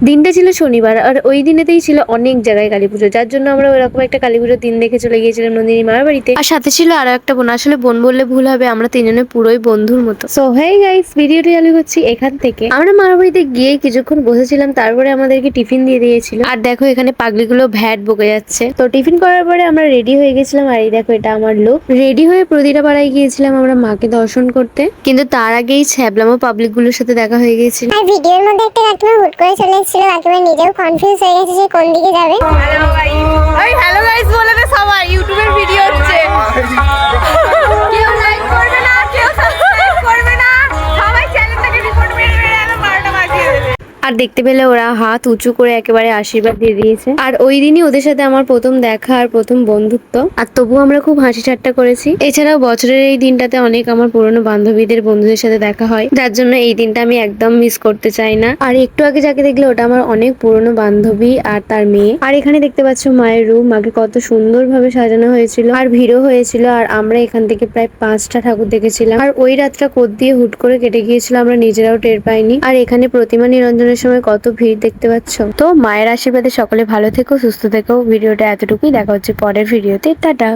দিনটা ছিল শনিবার, আর ওই দিনেতেই ছিল অনেক জায়গায় কালী পুজো, যার জন্য আমরা ওরকম একটা কালী পুজোর দিন দেখে চলে গিয়েছিলাম নন্দিনী মার বাড়িতে। আর সাথে ছিল আরো একটা বোন, আসলে বোন বললে ভুল হবে, আমরা তিনজনে পুরোই বন্ধুর মতো। সো হেই গাইস, ভিডিওটি চালু করছি এখান থেকে। আমরা মার বাড়িতে গিয়ে কিছুক্ষণ বসেছিলাম, তারপরে আমাদেরকে টিফিন দিয়ে দিয়েছিল। আর দেখো এখানে পাগলিগুলো ভ্যাট বকে যাচ্ছে। তো টিফিন করার পরে আমরা রেডি হয়ে গেছিলাম, আর এই দেখো এটা আমার লোক। রেডি হয়ে প্রতিটা পাড়ায় গিয়েছিলাম আমরা মাকে দর্শন করতে, কিন্তু তার আগেই ছ্যাবলামো পাবলিক গুলোর সাথে দেখা হয়ে গেছিল। আর ভিডিওর মধ্যে একটা কাকিমা হুট করে চলে এসেছিল, কাকিমা নিজেও কনফিউজ হয়ে গেছে যে কোন দিকে যাবে। হ্যালো গাইস বলে দে সবাই, ইউটিউবের ভিডিও হচ্ছে। কেউ লাইক করবে না, কেউ সাবস্ক্রাইব করবে না, সবাই চ্যানেলটাকে রিপোর্ট মেরে মেরে আরো 12টা বাজিয়ে দেবে। আর দেখতে পেলে ওরা হাত উঁচু করে একেবারে আশীর্বাদ দিয়ে দিয়েছে। আর ওই দিনই ওদের সাথে আমার প্রথম দেখা আর প্রথম বন্ধুত্ব, আর তবুও আমরা খুব হাসি ঠাট্টা করেছি। এছাড়াও বছরের এই দিনটাতে অনেক আমার পুরনো বান্ধবীদের বন্ধুদের সাথে দেখা হয়, যার জন্য এই দিনটা আমি একদম মিস করতে চাই না। আর একটু আগে যাকে দেখলে ওটা আমার অনেক পুরনো বান্ধবী আর তার মেয়ে। আর এখানে দেখতে পাচ্ছ মায়ের রুম, মাকে কত সুন্দরভাবে সাজানো হয়েছিল, আর ভিড়ও হয়েছিল। আর আমরা এখান থেকে প্রায় 5টা ঠাকুর দেখেছিলাম। আর ওই রাতটা কোদ দিয়ে হুট করে কেটে গিয়েছিল, আমরা নিজেরাও টের পাইনি। আর এখানে প্রতিমা নিরঞ্জনের সময় কত ভিড় দেখতে পাচ্ছ। তো মায়ের আশীর্বাদে সকলে ভালো থেকো, সুস্থ থেকো। ভিডিওটা এতটুকুই, দেখা হচ্ছে পরের ভিডিওতে। টাটা।